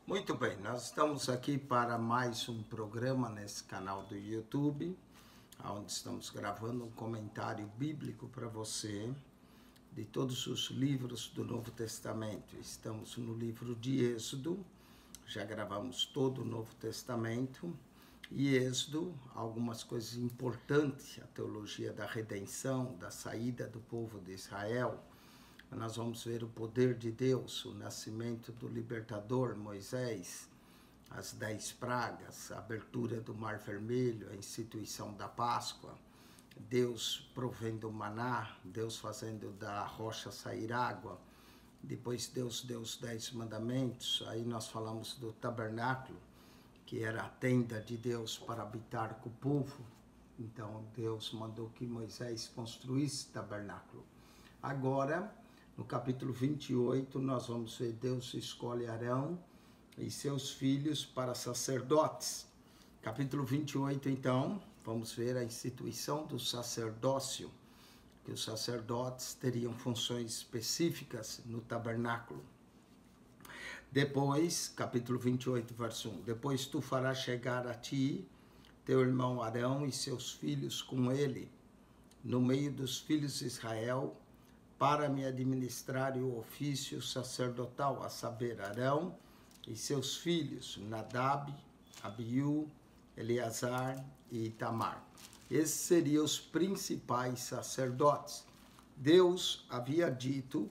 Muito bem, nós estamos aqui para mais um programa nesse canal do YouTube, onde estamos gravando um comentário bíblico para você de todos os livros do Novo Testamento. Estamos no livro de Êxodo, já gravamos todo o Novo Testamento, e Êxodo, algumas coisas importantes, a teologia da redenção, da saída do povo de Israel. Nós vamos ver o poder de Deus, o nascimento do libertador Moisés, as 10 pragas, a abertura do Mar Vermelho, a instituição da Páscoa, Deus provendo o maná, Deus fazendo da rocha sair água, depois Deus deu os 10 mandamentos, aí nós falamos do tabernáculo, que era a tenda de Deus para habitar com o povo. Então Deus mandou que Moisés construísse o tabernáculo. Agora, no capítulo 28, nós vamos ver Deus escolhe Arão e seus filhos para sacerdotes. Capítulo 28, então, vamos ver a instituição do sacerdócio, que os sacerdotes teriam funções específicas no tabernáculo. Depois, capítulo 28, verso 1, depois tu farás chegar a ti, teu irmão Arão e seus filhos com ele, no meio dos filhos de Israel, para me administrar o ofício sacerdotal, a saber, Arão e seus filhos, Nadab, Abiú, Eleazar e Itamar. Esses seriam os principais sacerdotes. Deus havia dito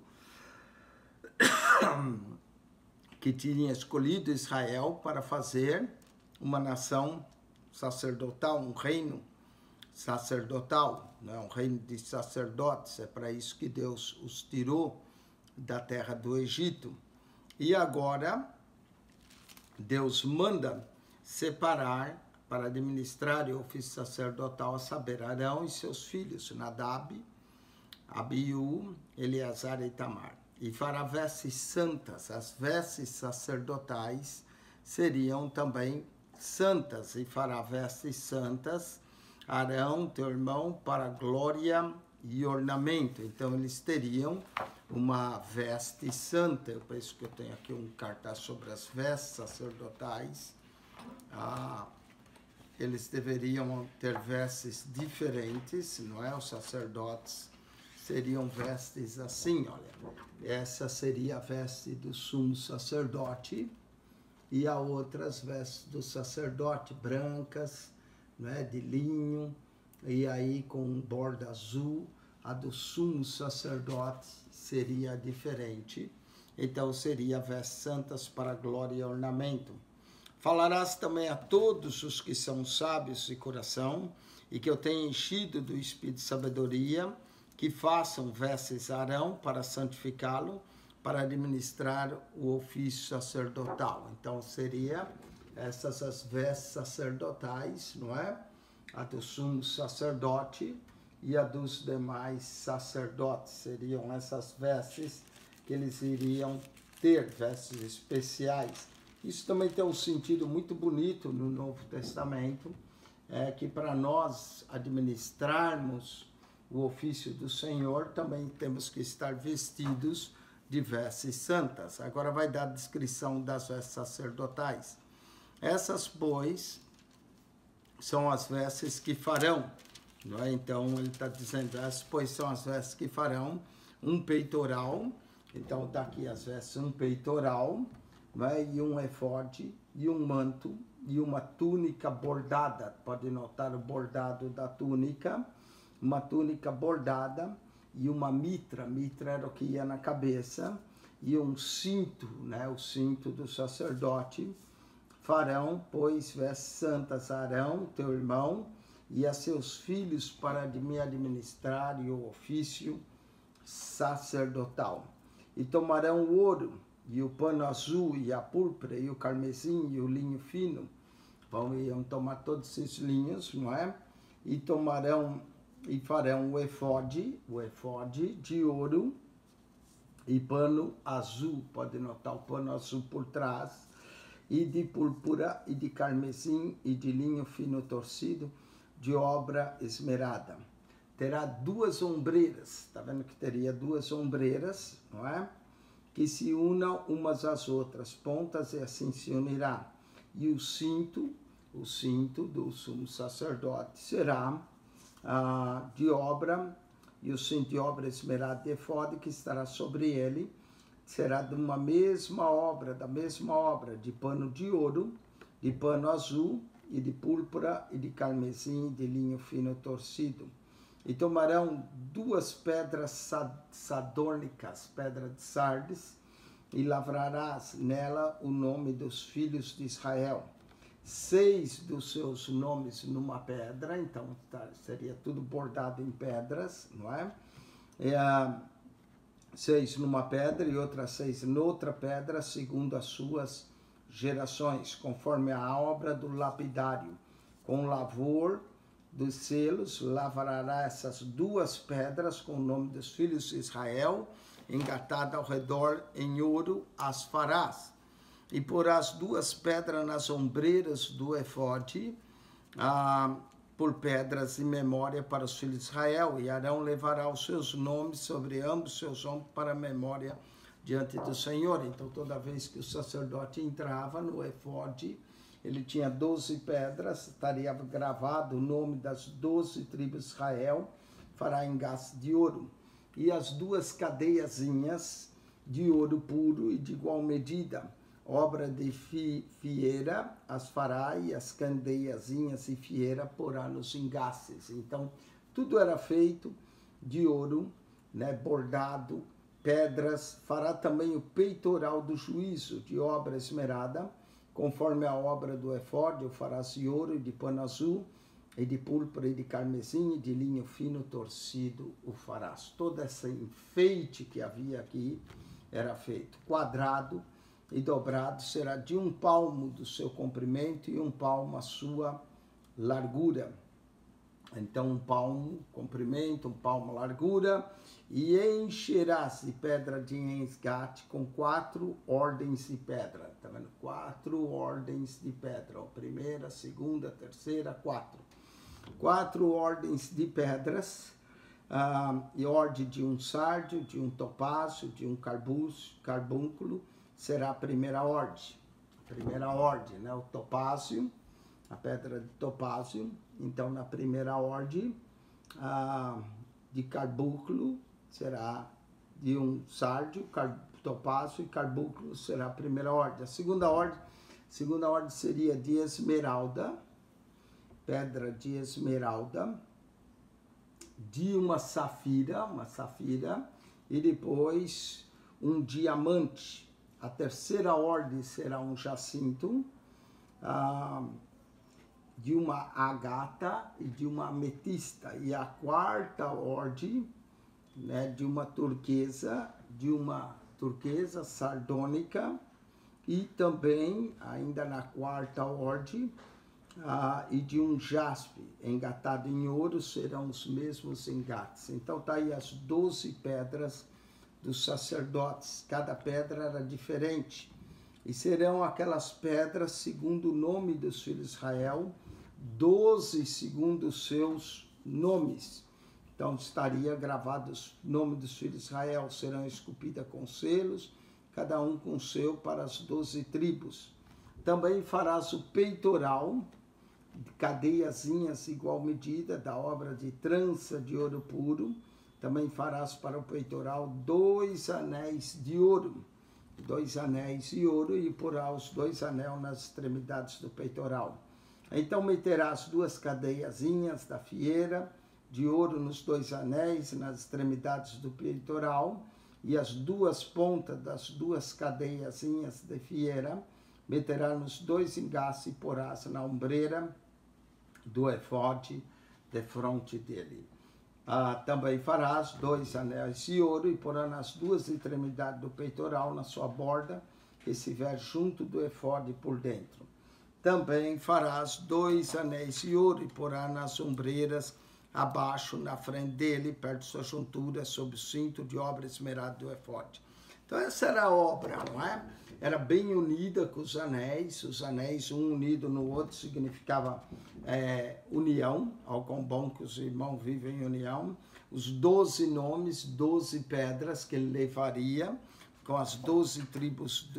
que tinha escolhido Israel para fazer uma nação sacerdotal, um reino sacerdotal, né? Um reino de sacerdotes. É para isso que Deus os tirou da terra do Egito. E agora Deus manda separar para administrar o ofício sacerdotal, a saber, Arão e seus filhos, Nadab, Abiú, Eleazar e Itamar. E fará vestes santas. As vestes sacerdotais seriam também santas, e fará vestes santas Arão, teu irmão, para glória e ornamento. Então eles teriam uma veste santa. Eu penso que eu tenho aqui um cartaz sobre as vestes sacerdotais. Eles deveriam ter vestes diferentes, não é? Os sacerdotes seriam vestes assim, olha. Essa seria a veste do sumo sacerdote e a outras vestes do sacerdote, brancas, né, de linho, e aí com borda azul. A do sumo sacerdote seria diferente. Então seria vestes santas para glória e ornamento. Falarás também a todos os que são sábios de coração e que eu tenho enchido do espírito de sabedoria, que façam vestes a Arão para santificá-lo, para administrar o ofício sacerdotal. Então seria essas as vestes sacerdotais, não é? A do sumo sacerdote e a dos demais sacerdotes. Seriam essas vestes que eles iriam ter, vestes especiais. Isso também tem um sentido muito bonito no Novo Testamento, que para nós administrarmos o ofício do Senhor, também temos que estar vestidos de vestes santas. Agora vai dar a descrição das vestes sacerdotais. Essas, pois, são as vestes que farão, não é? Então ele está dizendo, essas, pois, são as vestes que farão um peitoral. Então está aqui as vestes, um peitoral, não é? E um efode, e um manto, e uma túnica bordada. Pode notar o bordado da túnica. Uma túnica bordada e uma mitra. Mitra era o que ia na cabeça. E um cinto, né? O cinto do sacerdote. Farão, pois, vestes santas a Arão, teu irmão, e a seus filhos para me administrar o ofício sacerdotal. E tomarão o ouro, e o pano azul, e a púrpura, e o carmesim, e o linho fino. Iam tomar todos esses linhos, não é? E tomarão, e farão o efode de ouro, e pano azul. Pode notar o pano azul por trás, e de púrpura, e de carmesim, e de linho fino torcido, de obra esmerada. Terá 2 ombreiras, está vendo que teria 2 ombreiras, não é? que se unam umas às outras pontas, e assim se unirá. E o cinto do sumo sacerdote será de obra, e o cinto de obra esmerado de efode que estará sobre ele, será de uma mesma obra, de pano de ouro, de pano azul, e de púrpura, e de carmesim, e de linho fino torcido. E tomarão 2 pedras sardônicas, pedra de sardes, e lavrarás nela o nome dos filhos de Israel. 6 dos seus nomes numa pedra, então seria tudo bordado em pedras, não é? 6 numa pedra e outras 6 noutra pedra, segundo as suas gerações, conforme a obra do lapidário. Com lavor dos selos, lavrará essas 2 pedras com o nome dos filhos de Israel, engatada ao redor em ouro as farás. E porás 2 pedras nas ombreiras do efode, por pedras em memória para os filhos de Israel, e Arão levará os seus nomes sobre ambos seus ombros para memória diante do Senhor. Então, toda vez que o sacerdote entrava no efode, ele tinha 12 pedras, estaria gravado o nome das 12 tribos de Israel, fará engaste de ouro. E as 2 cadeiazinhas de ouro puro e de igual medida, obra de fieira, as fará, e as candeiazinhas e fieira porá nos engastes. Então, tudo era feito de ouro, né, bordado, pedras. Fará também o peitoral do juízo, de obra esmerada, conforme a obra do efode, o farás de ouro e de pano azul, e de púrpura e de carmesim, e de linho fino torcido o farás. Todo esse enfeite que havia aqui era feito quadrado, e dobrado será de 1 palmo do seu comprimento e 1 palmo a sua largura. Então, 1 palmo comprimento, 1 palmo largura, e encherás de pedra de resgate com 4 ordens de pedra. Tá vendo? 4 ordens de pedra. A primeira, a segunda, a terceira, 4. 4 ordens de pedras, e ordem de um sárdio, de um topázio, de um carbúnculo, será a primeira ordem. Primeira ordem, né? O topázio, a pedra de topázio. Então, na primeira ordem, de carbúnculo, será de um sárdio, topázio e carbúnculo será a primeira ordem. A segunda ordem seria de esmeralda, pedra de esmeralda, de uma safira, e depois um diamante. A terceira ordem será um jacinto, de uma ágata e de uma ametista. E a quarta ordem, né, de uma turquesa sardônica, e também, ainda na quarta ordem, e de um jaspe engatado em ouro, serão os mesmos engates. Então tá aí as 12 pedras dos sacerdotes, cada pedra era diferente, e serão aquelas pedras segundo o nome dos filhos de Israel, 12 segundo os seus nomes. Então estaria gravado o nome dos filhos de Israel, serão esculpidas com selos, cada um com seu para as 12 tribos. Também farás o peitoral, cadeiazinhas igual medida, da obra de trança de ouro puro. Também farás para o peitoral 2 anéis de ouro, 2 anéis de ouro, e porá os 2 anéis nas extremidades do peitoral. Então meterás 2 cadeiazinhas da fieira de ouro nos 2 anéis, nas extremidades do peitoral, e as 2 pontas das 2 cadeiazinhas de fieira meterá nos 2 engastes e porás na ombreira do efode de fronte dele. Também farás 2 anéis de ouro e porá nas 2 extremidades do peitoral, na sua borda, que estiver junto do efode por dentro. Também farás 2 anéis de ouro e porá nas ombreiras abaixo, na frente dele, perto de sua juntura, sob o cinto de obra esmerada do efode. Então essa era a obra, não é? Era bem unida com os anéis um unido no outro significava união, ao quão bom que os irmãos vivem em união. Os 12 nomes, 12 pedras que ele levaria, com as 12 tribos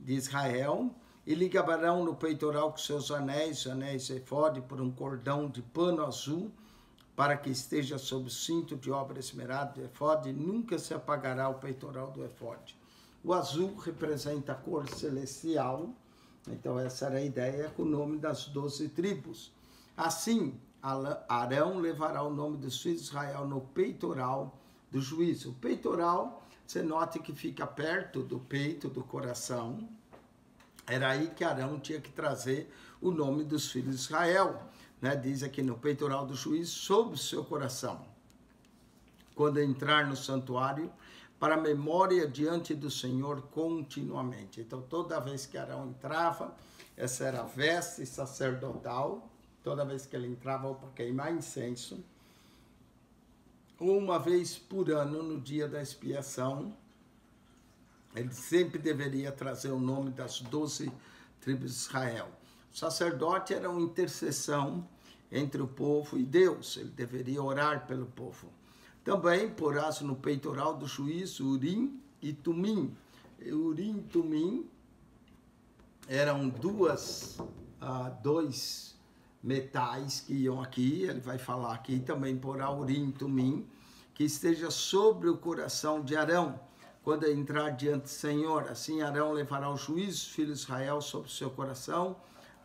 de Israel, e ligarão no peitoral com seus anéis efode, por um cordão de pano azul, para que esteja sob o cinto de obra esmerada do efode, e nunca se apagará o peitoral do efode. O azul representa a cor celestial, então essa era a ideia com o nome das 12 tribos. Assim, Arão levará o nome dos filhos de Israel no peitoral do juízo. O peitoral, você note que fica perto do peito, do coração. Era aí que Arão tinha que trazer o nome dos filhos de Israel, né? Diz aqui no peitoral do juízo, sobre o seu coração. Quando entrar no santuário, para a memória diante do Senhor continuamente. Então, toda vez que Arão entrava, essa era a veste sacerdotal, toda vez que ele entrava para queimar incenso, uma vez por ano, no dia da expiação, ele sempre deveria trazer o nome das 12 tribos de Israel. O sacerdote era uma intercessão entre o povo e Deus, ele deveria orar pelo povo. Também porás no peitoral do juízo Urim e Tumim. Urim e Tumim eram dois metais que iam aqui, ele vai falar aqui, também porá Urim e Tumim, que esteja sobre o coração de Arão, quando entrar diante do Senhor. Assim Arão levará o juízo, filho de Israel, sobre o seu coração,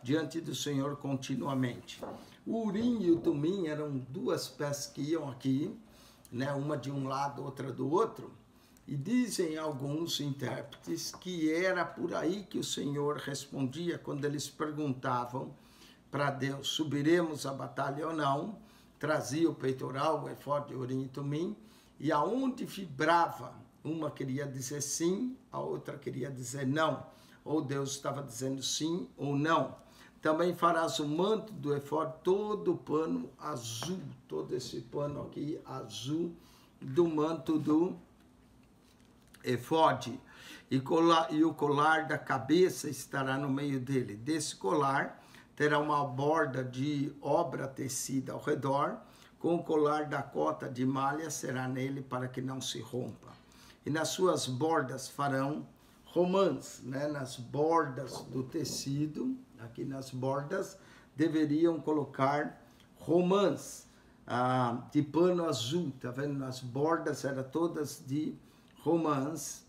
diante do Senhor continuamente. O Urim e o Tumim eram duas peças que iam aqui, né, uma de um lado, outra do outro, e dizem alguns intérpretes que era por aí que o Senhor respondia quando eles perguntavam para Deus, subiremos a batalha ou não, trazia o peitoral, o efode, o Urim e Tumim, e aonde vibrava, uma queria dizer sim, a outra queria dizer não, ou Deus estava dizendo sim ou não. Também farás o manto do efode, todo o pano azul, todo esse pano aqui azul do manto do efode. E o colar da cabeça estará no meio dele. Desse colar terá uma borda de obra tecida ao redor, com o colar da cota de malha será nele para que não se rompa. E nas suas bordas farão romãs, né? Nas bordas do tecido, aqui nas bordas, deveriam colocar romãs de pano azul, tá vendo? Nas bordas eram todas de romãs,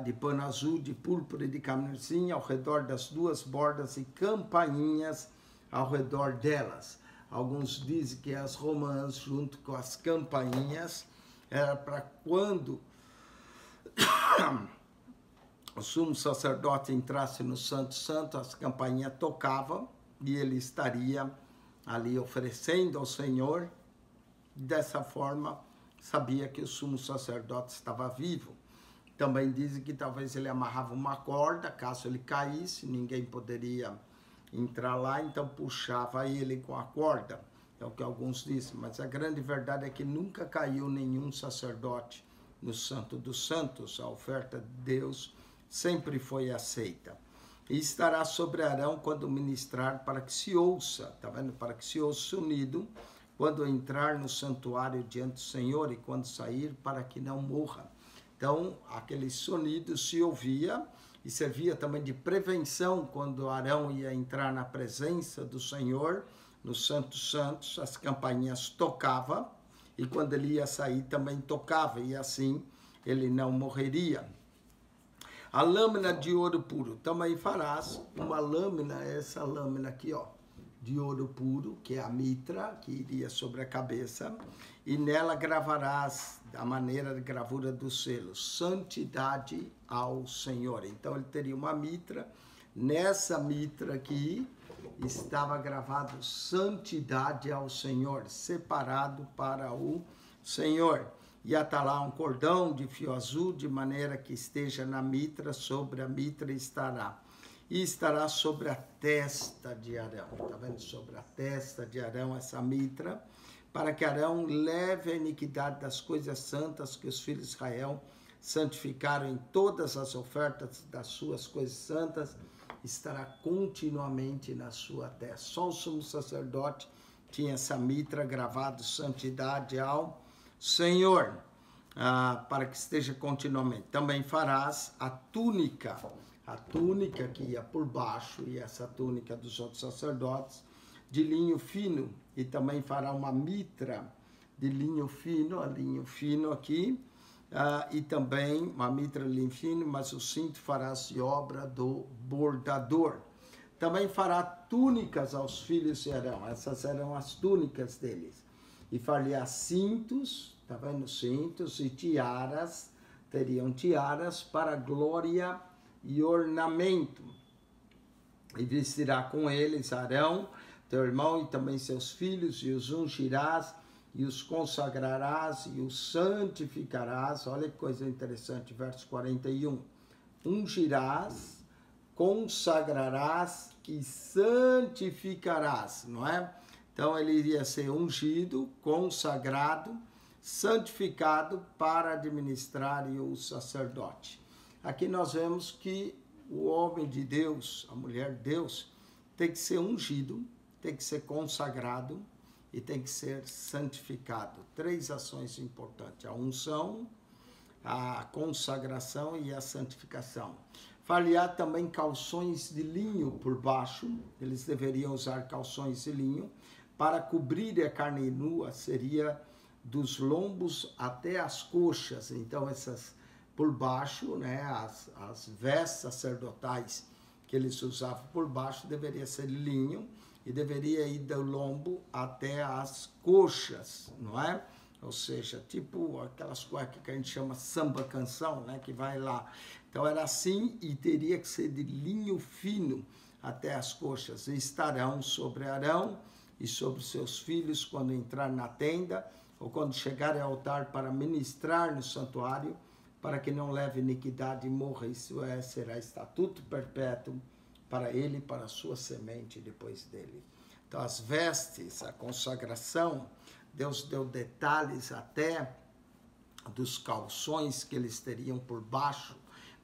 de pano azul, de púrpura e de carmesim ao redor das duas bordas e campainhas ao redor delas. Alguns dizem que as romãs, junto com as campainhas, era para quando o sumo sacerdote entrasse no Santo Santo, as campainhas tocavam e ele estaria ali oferecendo ao Senhor. Dessa forma, sabia que o sumo sacerdote estava vivo. Também dizem que talvez ele amarrava uma corda, caso ele caísse, ninguém poderia entrar lá, então puxava ele com a corda. É o que alguns dizem, mas a grande verdade é que nunca caiu nenhum sacerdote no Santo dos Santos. A oferta de Deus sempre foi aceita. E estará sobre Arão quando ministrar, para que se ouça, tá vendo? Para que se ouça o sonido, quando entrar no santuário diante do Senhor e quando sair, para que não morra. Então, aquele sonido se ouvia e servia também de prevenção quando Arão ia entrar na presença do Senhor, no Santo Santos, as campainhas tocavam, e quando ele ia sair também tocava, e assim ele não morreria. A lâmina de ouro puro, também farás uma lâmina, essa lâmina aqui, ó, de ouro puro, que é a mitra, que iria sobre a cabeça, e nela gravarás, da maneira de gravura dos selos, santidade ao Senhor. Então ele teria uma mitra, nessa mitra aqui estava gravado santidade ao Senhor, separado para o Senhor. E atará um cordão de fio azul, de maneira que esteja na mitra, sobre a mitra estará. E estará sobre a testa de Arão. Está vendo? Sobre a testa de Arão essa mitra, para que Arão leve a iniquidade das coisas santas que os filhos de Israel santificaram em todas as ofertas das suas coisas santas, estará continuamente na sua testa. Só o sumo sacerdote tinha essa mitra gravado, santidade ao Senhor. para que esteja continuamente. Também farás a túnica que ia por baixo, e essa túnica dos outros sacerdotes, de linho fino, e também fará uma mitra de linho fino aqui, e também uma mitra de linho fino, mas o cinto farás de obra do bordador. Também fará túnicas aos filhos de Arão, essas eram as túnicas deles, e faria cintos, tá vendo, cintos, e tiaras, teriam tiaras para glória e ornamento, e vestirá com eles Arão, teu irmão, e também seus filhos, e os ungirás, e os consagrarás, e os santificarás. Olha que coisa interessante, verso 41. Ungirás, consagrarás e santificarás, não é? Então ele iria ser ungido, consagrado, santificado para administrar o sacerdote. Aqui nós vemos que o homem de Deus, a mulher de Deus, tem que ser ungido, tem que ser consagrado e tem que ser santificado. 3 ações importantes: a unção, a consagração e a santificação. Far-lhe-á também calções de linho por baixo, eles deveriam usar calções de linho, para cobrir a carne nua, seria dos lombos até as coxas. Então essas por baixo, né, as vestes sacerdotais que eles usavam por baixo deveria ser linho, e deveria ir do lombo até as coxas, não é? Ou seja, tipo aquelas cuecas que a gente chama samba canção, né, que vai lá. Então era assim, e teria que ser de linho fino até as coxas. E estarão sobre Arão e sobre seus filhos quando entrar na tenda, ou quando chegarem ao altar para ministrar no santuário, para que não leve iniquidade e morra. Isso será estatuto perpétuo para ele e para a sua semente depois dele. Então as vestes, a consagração, Deus deu detalhes até dos calções que eles teriam por baixo,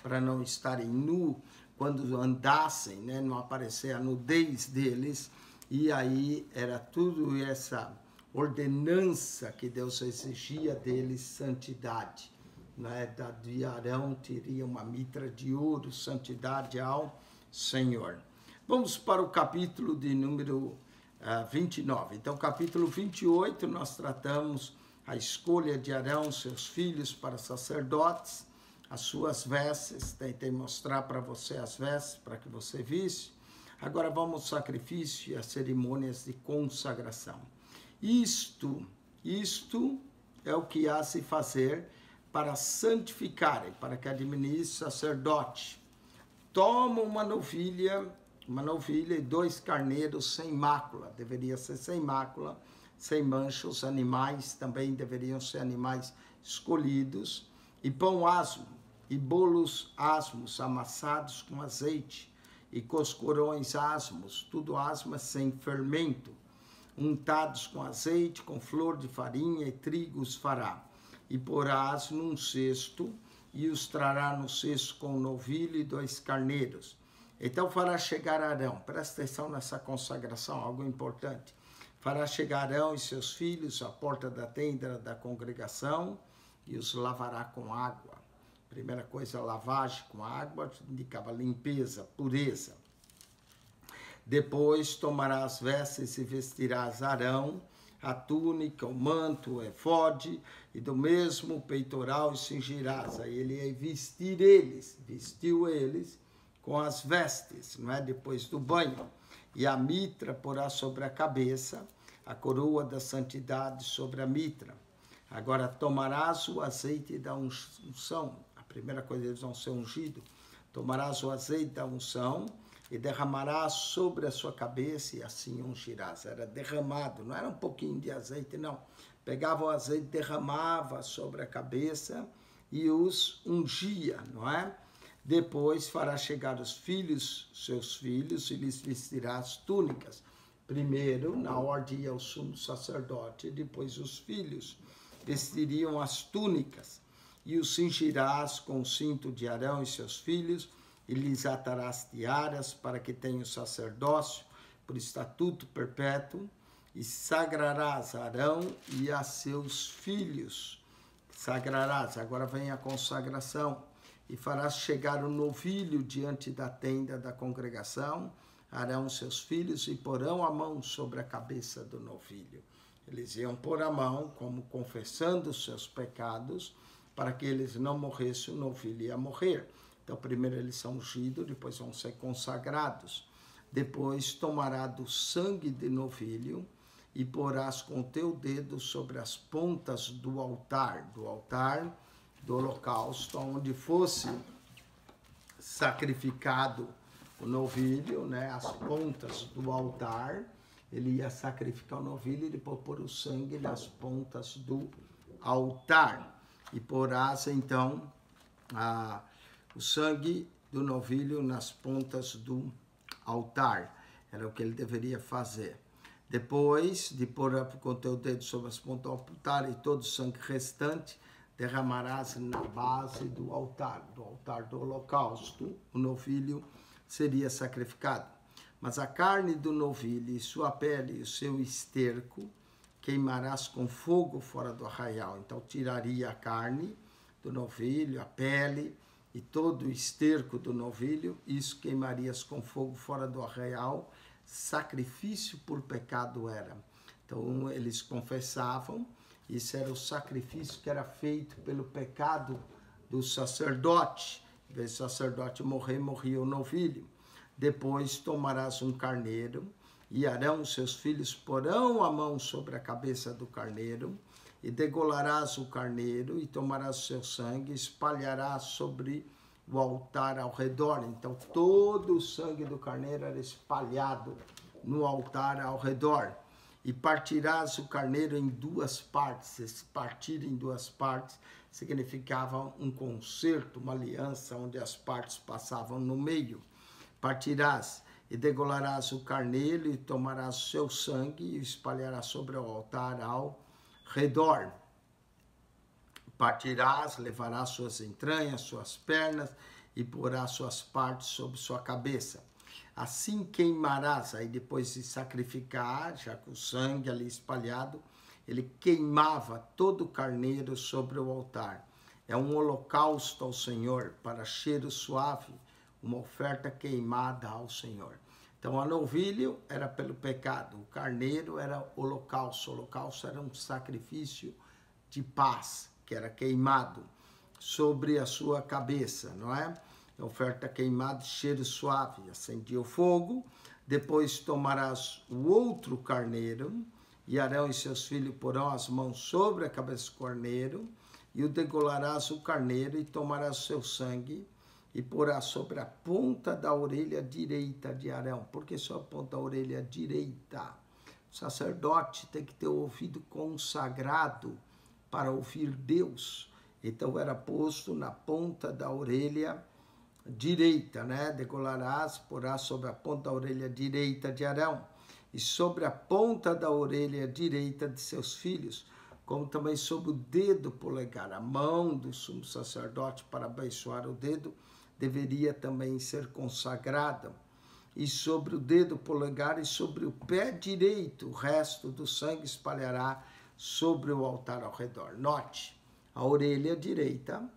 para não estarem nu quando andassem, né, não aparecer a nudez deles. E aí era tudo essa ordenança que Deus exigia deles, santidade, né? De Arão teria uma mitra de ouro, santidade ao Senhor. Vamos para o capítulo de número 29. Então, capítulo 28, nós tratamos a escolha de Arão, seus filhos, para sacerdotes, as suas vestes. Tentei mostrar para você as vestes, para que você visse. Agora vamos ao sacrifício e às cerimônias de consagração. Isto é o que há se fazer para santificarem, para que administre o sacerdote. Toma uma novilha e 2 carneiros sem mácula, deveria ser sem mácula, sem mancha. Os animais também deveriam ser animais escolhidos, e pão asmo, e bolos asmos amassados com azeite, e coscorões asmos, tudo asmo sem fermento, untados com azeite, com flor de farinha e trigo os fará, e porás num cesto, e os trará no cesto com novilho e 2 carneiros. Então fará chegar Arão, presta atenção nessa consagração, algo importante. Fará chegar Arão e seus filhos à porta da tenda da congregação, e os lavará com água. Primeira coisa, lavagem com água, indicava limpeza, pureza. Depois tomará as vestes e vestirás Arão, a túnica, o manto, o efode, e do mesmo peitoral e cingirás. Aí ele ia vestiu eles com as vestes, não é? Depois do banho. E a mitra porá sobre a cabeça, a coroa da santidade sobre a mitra. Agora tomarás o azeite da unção. A primeira coisa, eles vão ser ungidos. Tomarás o azeite da unção e derramarás sobre a sua cabeça, e assim ungirás. Era derramado, não era um pouquinho de azeite, não. Pegava o azeite, derramava sobre a cabeça e os ungia, não é? Depois fará chegar os filhos, seus filhos, e lhes vestirás túnicas. Primeiro, na ordem, ia o sumo sacerdote, depois os filhos vestiriam as túnicas, e os cingirás com o cinto de Arão e seus filhos, e lhes atarás tiaras para que tenham sacerdócio por estatuto perpétuo, e sagrarás Arão e a seus filhos. sagrarás, agora vem a consagração, e farás chegar o novilho diante da tenda da congregação, Arão seus filhos e porão a mão sobre a cabeça do novilho. Eles iam pôr a mão, como confessando os seus pecados, para que eles não morressem, o novilho ia morrer. Então, primeiro eles são ungidos, depois vão ser consagrados. Depois tomará do sangue de novilho e porás com o teu dedo sobre as pontas do altar do holocausto, onde fosse sacrificado o novilho, né, as pontas do altar, ele ia sacrificar o novilho e depois pôr o sangue nas pontas do altar. E porás, então, o sangue do novilho nas pontas do altar. Era o que ele deveria fazer. Depois de pôr com o teu dedo sobre as pontas do altar e todo o sangue restante, derramarás na base do altar do holocausto. O novilho seria sacrificado. Mas a carne do novilho e sua pele e o seu esterco queimarás com fogo fora do arraial. Então tiraria a carne do novilho, a pele e todo o esterco do novilho, isso queimarias com fogo fora do arraial, sacrifício por pecado era. Então eles confessavam, isso era o sacrifício que era feito pelo pecado do sacerdote. Em vez do sacerdote morrer, morria o novilho. Depois tomarás um carneiro, e Arão seus filhos porão a mão sobre a cabeça do carneiro, e degolarás o carneiro, e tomarás o seu sangue, e espalharás sobre o altar ao redor. Então todo o sangue do carneiro era espalhado no altar ao redor. E partirás o carneiro em duas partes. Esse partir em duas partes significava um concerto, uma aliança, onde as partes passavam no meio. Partirás e degolarás o carneiro e tomarás o seu sangue e o espalharás sobre o altar ao redor. Partirás, levarás suas entranhas, suas pernas e porás suas partes sobre sua cabeça. Assim queimarás, aí depois de sacrificar, já com o sangue ali espalhado, ele queimava todo o carneiro sobre o altar. É um holocausto ao Senhor, para cheiro suave, uma oferta queimada ao Senhor. Então, o novilho era pelo pecado, o carneiro era holocausto. O holocausto era um sacrifício de paz, que era queimado sobre a sua cabeça, não é? Oferta queimada, cheiro suave, acendia o fogo. Depois tomarás o outro carneiro, e Arão e seus filhos porão as mãos sobre a cabeça do carneiro, e o degolarás o carneiro, e tomarás o seu sangue, e porás sobre a ponta da orelha direita de Arão. Por que só a ponta da orelha direita? O sacerdote tem que ter o ouvido consagrado para ouvir Deus. Então era posto na ponta da orelha direita, né? Degolarás, porás sobre a ponta da orelha direita de Arão e sobre a ponta da orelha direita de seus filhos, como também sobre o dedo polegar. A mão do sumo sacerdote para abençoar o dedo deveria também ser consagrada. E sobre o dedo polegar e sobre o pé direito, o resto do sangue espalhará sobre o altar ao redor. Note, a orelha direita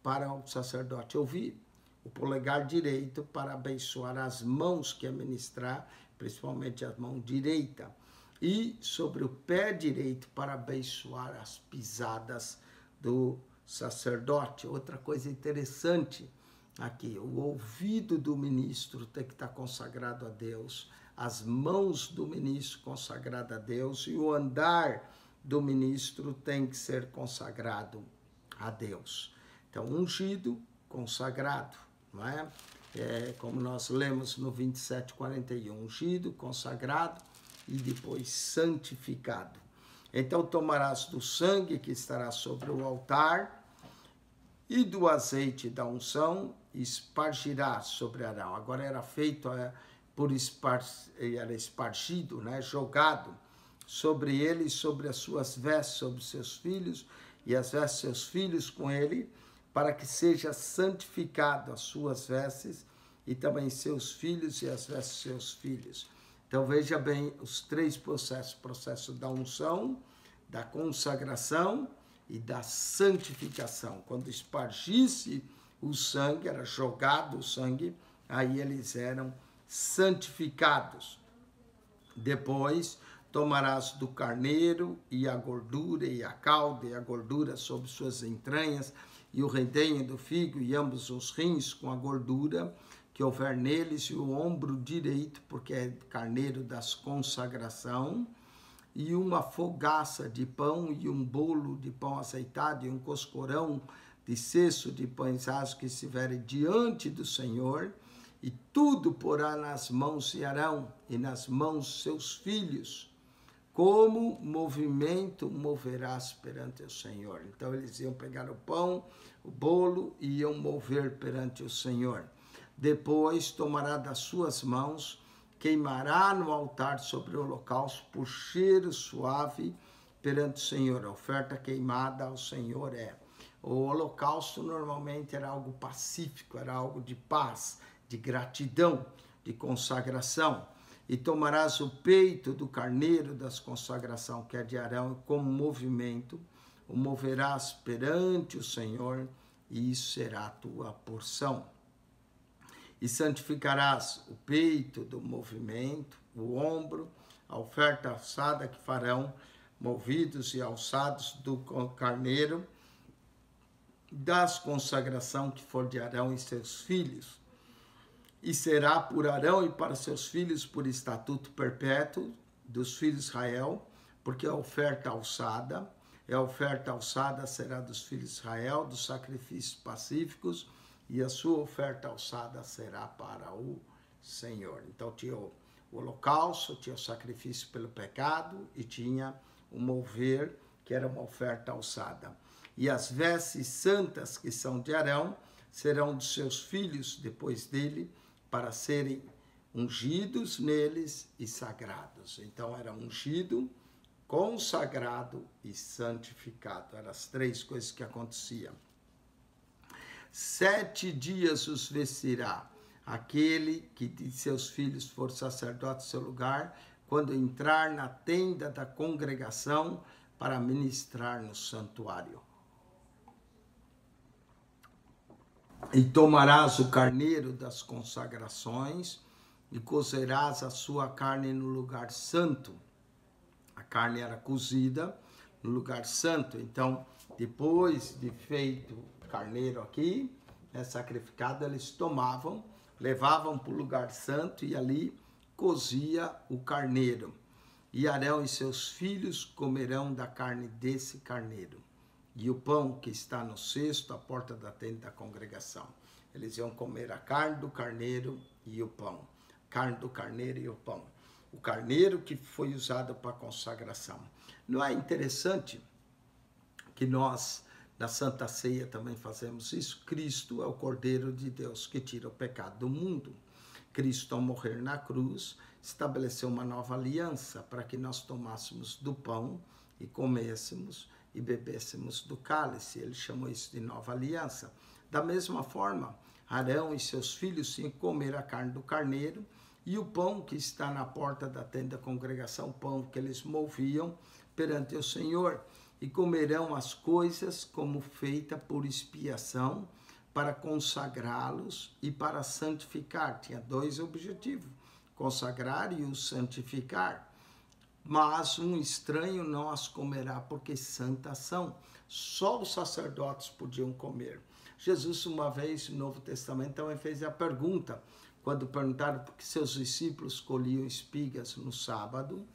para o sacerdote ouvir, o polegar direito para abençoar as mãos que ia ministrar, principalmente a mão direita, e sobre o pé direito para abençoar as pisadas do sacerdote. Outra coisa interessante aqui, o ouvido do ministro tem que estar consagrado a Deus, as mãos do ministro consagradas a Deus, e o andar do ministro tem que ser consagrado a Deus. Então, ungido, consagrado, não é? Como nós lemos no 27:41, ungido, consagrado e depois santificado. Então tomarás do sangue que estará sobre o altar e do azeite da unção e espargirás sobre Arão. Agora era feito era espargido, né? Jogado sobre ele, sobre as suas vestes, sobre seus filhos e as vestes de seus filhos com ele, para que seja santificado as suas vestes e também seus filhos e as vestes de seus filhos. Então veja bem os três processos: o processo da unção, da consagração e da santificação. Quando espargisse o sangue, era jogado o sangue, aí eles eram santificados. Depois tomarás do carneiro e a gordura e a cauda e a gordura sobre suas entranhas e o redenho do figo e ambos os rins com a gordura que houver neles e o ombro direito, porque é carneiro das consagração, e uma fogaça de pão e um bolo de pão azeitado e um coscorão de cesto de pães asmos que estiverem diante do Senhor, e tudo porá nas mãos de Arão e nas mãos seus filhos, como movimento moverás perante o Senhor. Então eles iam pegar o pão, o bolo e iam mover perante o Senhor. Depois tomará das suas mãos, queimará no altar sobre o holocausto por cheiro suave perante o Senhor. A oferta queimada ao Senhor é. O holocausto normalmente era algo pacífico, era algo de paz, de gratidão, de consagração. E tomarás o peito do carneiro das consagração, que é de Arão, e como movimento, o moverás perante o Senhor, e isso será a tua porção. E santificarás o peito do movimento, o ombro, a oferta alçada que farão, movidos e alçados do carneiro, das consagração que for de Arão e seus filhos. E será por Arão e para seus filhos por estatuto perpétuo dos filhos de Israel, porque a oferta alçada será dos filhos de Israel, dos sacrifícios pacíficos, e a sua oferta alçada será para o Senhor. Então tinha o holocausto, tinha o sacrifício pelo pecado e tinha o mover, que era uma oferta alçada. E as vestes santas que são de Arão serão dos seus filhos depois dele, para serem ungidos neles e sagrados. Então era ungido, consagrado e santificado. Eram as três coisas que aconteciam. 7 dias os vestirá aquele que de seus filhos for sacerdote em seu lugar, quando entrar na tenda da congregação para ministrar no santuário. E tomarás o carneiro das consagrações e cozerás a sua carne no lugar santo. A carne era cozida no lugar santo. Então, depois de feito o carneiro aqui, sacrificado, eles tomavam, levavam para o lugar santo e ali cozia o carneiro. E Arão e seus filhos comerão da carne desse carneiro. E o pão que está no cesto, à porta da tenda da congregação. Eles iam comer a carne do carneiro e o pão. Carne do carneiro e o pão. O carneiro que foi usado para a consagração. Não é interessante que nós, na Santa Ceia, também fazemos isso? Cristo é o Cordeiro de Deus que tira o pecado do mundo. Cristo, ao morrer na cruz, estabeleceu uma nova aliança para que nós tomássemos do pão e comêssemos e bebêssemos do cálice. Ele chamou isso de nova aliança. Da mesma forma, Arão e seus filhos iam comer a carne do carneiro e o pão que está na porta da tenda da congregação, o pão que eles moviam perante o Senhor, e comerão as coisas como feita por expiação, para consagrá-los e para santificar. Tinha 2 objetivos, consagrar e os santificar. Mas um estranho não as comerá, porque santas são. Só os sacerdotes podiam comer. Jesus, uma vez, no Novo Testamento, também fez a pergunta, quando perguntaram por que seus discípulos colhiam espigas no sábado,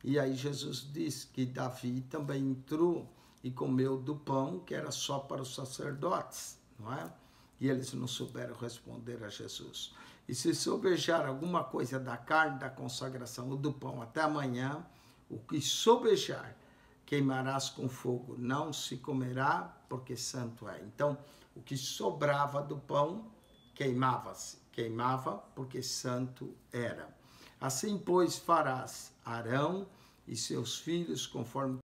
e aí Jesus disse que Davi também entrou e comeu do pão, que era só para os sacerdotes, não é? E eles não souberam responder a Jesus. E se sobejar alguma coisa da carne da consagração ou do pão até amanhã, o que sobejar, queimarás com fogo, não se comerá, porque santo é. Então, o que sobrava do pão, queimava-se. Queimava, porque santo era. Assim, pois, farás Arão e seus filhos, conforme